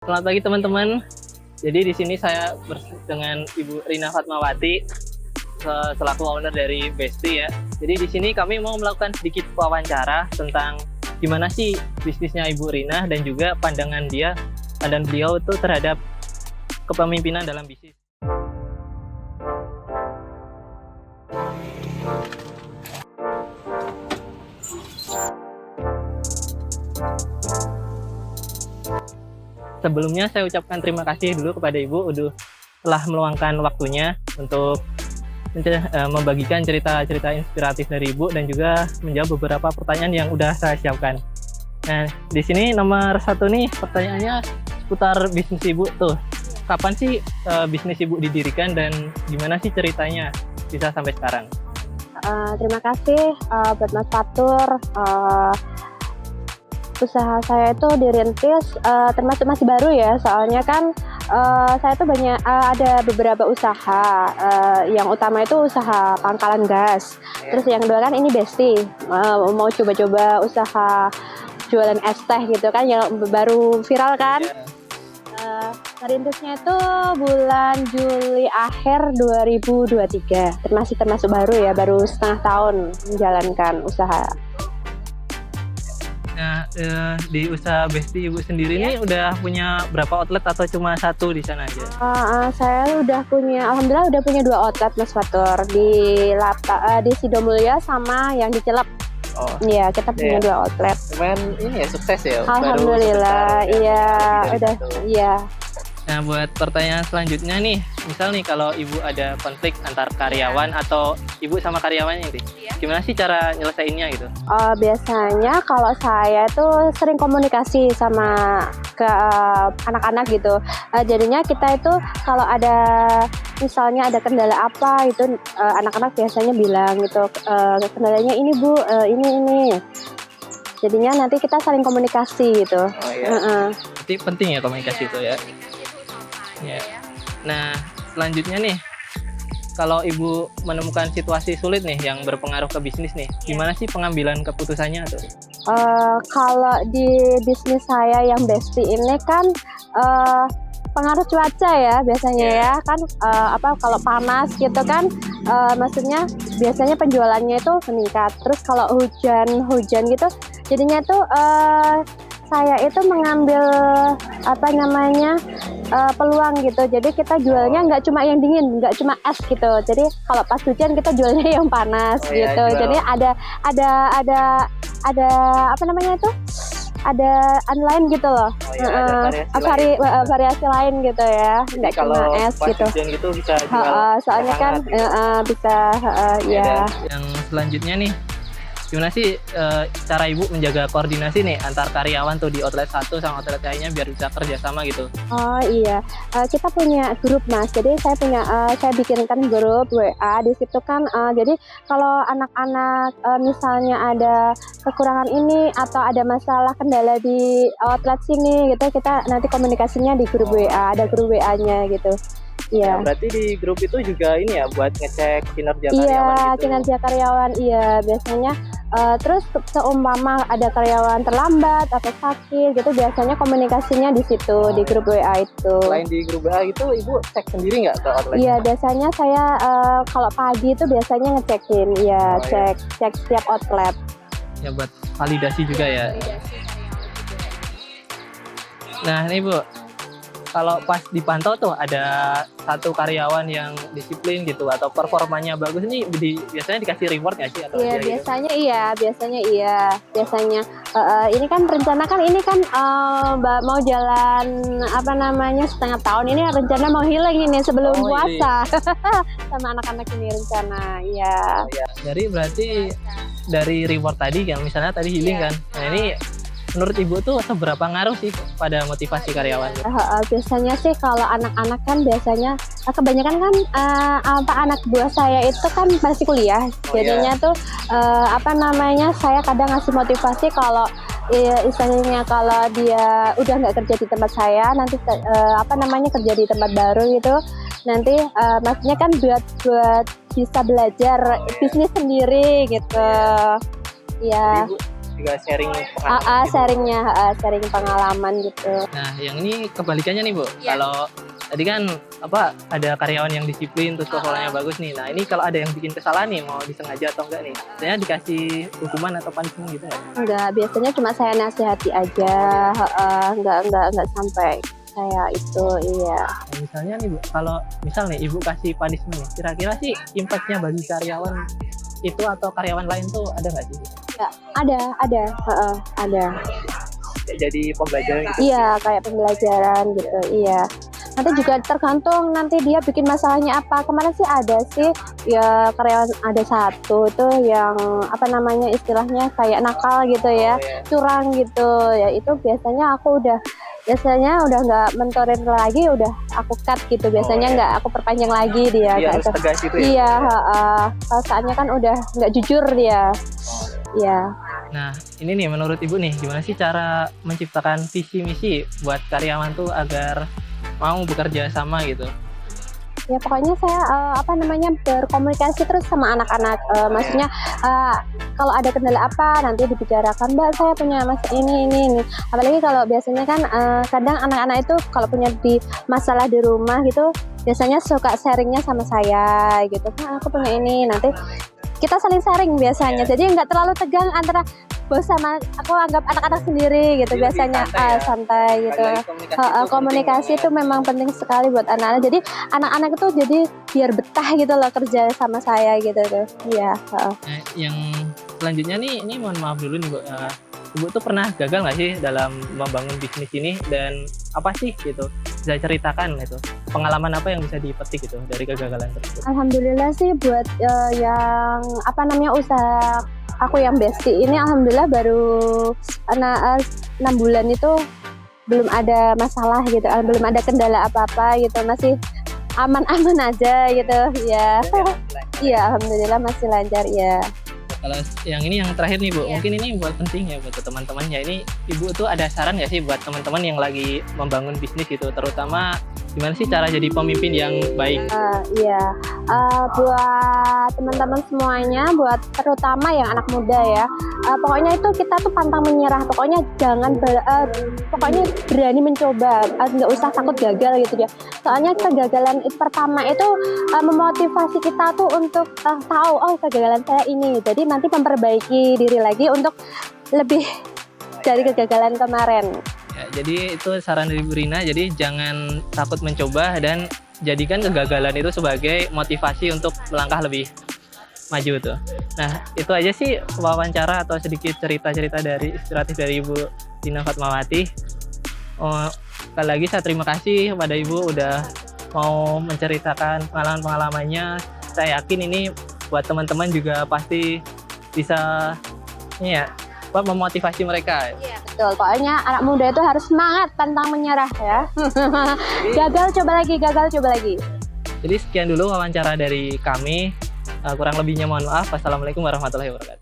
Selamat pagi teman-teman. Jadi di sini saya dengan Ibu Rina Fatmawati selaku owner dari Besti ya. Jadi di sini kami mau melakukan sedikit wawancara tentang gimana sih bisnisnya Ibu Rina dan juga pandangan beliau itu terhadap kepemimpinan dalam bisnis. Sebelumnya saya ucapkan terima kasih dulu kepada Ibu telah meluangkan waktunya untuk membagikan cerita-cerita inspiratif dari Ibu dan juga menjawab beberapa pertanyaan yang udah saya siapkan. Nah, di sini nomor satu nih pertanyaannya seputar bisnis Ibu tuh. Kapan sih bisnis Ibu didirikan dan gimana sih ceritanya bisa sampai sekarang? Terima kasih buat Mas Fatur. Usaha saya itu dirintis termasuk masih baru ya, soalnya kan saya tuh banyak ada beberapa usaha. Yang utama itu usaha pangkalan gas. Terus yang kedua kan ini Besti, mau coba-coba usaha jualan es teh gitu kan, yang baru viral kan. Merintisnya itu bulan Juli akhir 2023, termasuk baru ya, baru setengah tahun menjalankan usaha. Nah, di usaha Besti Ibu sendiri nih udah punya berapa outlet atau cuma satu di sana aja? Saya alhamdulillah udah punya 2 outlet Mas Fatur, di Sidomulyo sama yang di Cilep. Oh. Iya, kita punya 2 outlet. Cuman ini ya sukses ya. Alhamdulillah, iya, udah, iya. Nah, buat pertanyaan selanjutnya nih, misal nih kalau Ibu ada konflik antar karyawan atau Ibu sama karyawannya nih, gimana sih cara nyelesainnya gitu? Biasanya kalau saya itu sering komunikasi sama ke anak-anak gitu. Jadinya kita itu kalau ada misalnya ada kendala apa itu anak-anak biasanya bilang gitu, kendalanya ini Bu, ini. Jadinya nanti kita saling komunikasi gitu. Oh iya. Jadi penting ya komunikasi itu ya. Ya. Nah, selanjutnya nih, kalau Ibu menemukan situasi sulit nih yang berpengaruh ke bisnis nih, gimana sih pengambilan keputusannya tuh? Kalau di bisnis saya yang Besti ini kan pengaruh cuaca ya biasanya ya kan, kalau panas gitu kan, maksudnya biasanya penjualannya itu meningkat. Terus kalau hujan gitu, jadinya tuh saya itu mengambil peluang gitu. Jadi kita jualnya nggak cuma yang dingin, nggak cuma es gitu. Jadi kalau pas hujan kita jualnya yang panas gitu. Iya, jadi ada online gitu loh. Ada variasi lain gitu ya. Nggak cuma es gitu. Hujan gitu bisa jual. Soalnya kan bisa ya. Yang selanjutnya nih, gimana sih cara Ibu menjaga koordinasi nih antar karyawan tuh di outlet satu sama outlet lainnya biar bisa kerjasama gitu? Oh iya, kita punya grup Mas. Jadi saya bikinkan grup WA di situ kan. Jadi kalau anak-anak misalnya ada kekurangan ini atau ada masalah kendala di outlet sini gitu, kita nanti komunikasinya di grup WA. Ada grup WA-nya gitu. Iya. Nah, berarti di grup itu juga ini ya buat ngecek kinerja karyawan iya, gitu? kinerja karyawan, iya biasanya. Terus seumpama ada karyawan terlambat atau sakit gitu, biasanya komunikasinya di situ, di grup WA itu. Selain di grup WA itu, Ibu cek sendiri nggak ke outlet? Iya, biasanya saya kalau pagi itu biasanya ngecekin, cek setiap outlet. Ya buat validasi juga ya. Nah ini Bu, kalau pas dipantau tuh ada satu karyawan yang disiplin gitu atau performanya bagus nih, biasanya dikasih reward nggak sih? Atau Iya, biasanya iya. Ini kan rencana kan mau jalan setengah tahun ini, rencana mau healing ini sebelum puasa. Sama anak-anak ini rencana, iya. Jadi berarti dari reward tadi yang misalnya tadi healing kan, nah ini menurut Ibu tuh seberapa ngaruh sih pada motivasi karyawan? Biasanya sih kalau anak-anak kan biasanya kebanyakan kan anak buah saya itu kan masih kuliah. Jadinya tuh saya kadang ngasih motivasi kalau istilahnya kalau dia udah nggak kerja di tempat saya, nanti kerja di tempat baru gitu. Nanti maksudnya kan buat bisa belajar bisnis sendiri gitu. Ya. juga sharing pengalaman gitu. Sharing pengalaman gitu. Nah, yang ini kebalikannya nih Bu. Iya. Kalau tadi kan ada karyawan yang disiplin terus performanya bagus nih. Nah, ini kalau ada yang bikin kesalahan nih, mau disengaja atau enggak nih? Saya dikasih hukuman atau punishment gitu nggak? Enggak, biasanya cuma saya nasihati aja. Enggak sampai kayak itu, iya. Nah, misalnya nih Bu, kalau misal nih Ibu kasih punishment nih, kira-kira sih impact-nya bagi karyawan itu atau karyawan lain tuh ada nggak sih? Ya, ada. Jadi pembelajaran gitu. Iya, kayak pembelajaran gitu, iya. Nanti juga tergantung nanti dia bikin masalahnya apa. Kemarin sih ada sih ya karyawan ada satu tuh yang istilahnya kayak nakal gitu ya, curang gitu ya. Itu biasanya udah nggak mentorin lagi, udah aku cut gitu. Biasanya nggak aku perpanjang lagi dia. Iya, harus tegas gitu ya. Iya, kalau saatnya kan udah nggak jujur dia. Iya. Nah, ini nih menurut Ibu nih, gimana sih cara menciptakan visi misi buat karyawan tuh agar mau bekerja sama gitu? Ya pokoknya saya berkomunikasi terus sama anak-anak. Maksudnya kalau ada kendala apa nanti dibicarakan, Mbak saya punya ini. Apalagi kalau biasanya kan kadang anak-anak itu kalau punya masalah di rumah gitu, biasanya suka sharingnya sama saya gitu. Kan aku punya ini, nanti kita saling sharing biasanya. Jadi nggak terlalu tegang antara bos sama aku, anggap anak-anak sendiri gitu. Jadi biasanya santai ya? santai gitu. Komunikasi itu memang penting sekali buat anak-anak. Jadi anak-anak itu jadi biar betah gitu loh kerja sama saya gitu tuh. Iya. Nah, yang selanjutnya nih, ini mohon maaf dulu nih Bu. Ibu tuh pernah gagal nggak sih dalam membangun bisnis ini, dan apa sih gitu? Bisa ceritakan gitu. Pengalaman apa yang bisa dipetik gitu dari kegagalan tersebut? Alhamdulillah sih buat yang usaha aku yang Besti ini, alhamdulillah baru 6 bulan itu belum ada masalah gitu, belum ada kendala apa-apa gitu, masih aman-aman aja gitu ya. Iya, alhamdulillah masih lancar ya. Kalau yang ini yang terakhir nih Bu, Iya. mungkin ini buat penting ya buat teman-temannya. Ini Ibu tuh ada saran nggak sih buat teman-teman yang lagi membangun bisnis gitu, terutama gimana sih cara jadi pemimpin yang baik? Iya, buat teman-teman semuanya, buat terutama yang anak muda ya, pokoknya itu kita tuh pantang menyerah. Pokoknya pokoknya berani mencoba, nggak usah takut gagal gitu ya. Soalnya kegagalan pertama itu memotivasi kita tuh untuk tahu, oh kegagalan saya ini, jadi nanti memperbaiki diri lagi untuk lebih dari kegagalan kemarin. Ya, jadi itu saran dari Bu Rina, jadi jangan takut mencoba dan jadikan kegagalan itu sebagai motivasi untuk melangkah lebih maju tuh. Nah, itu aja sih wawancara atau sedikit cerita-cerita dari inspiratif dari Ibu Rina Fatmawati. Sekali lagi saya terima kasih kepada Ibu udah mau menceritakan pengalaman-pengalamannya. Saya yakin ini buat teman-teman juga pasti bisa memotivasi mereka. Iya, betul. Pokoknya anak muda itu harus semangat, pantang menyerah ya. Gagal coba lagi. Jadi sekian dulu wawancara dari kami. Kurang lebihnya mohon maaf. Wassalamualaikum warahmatullahi wabarakatuh.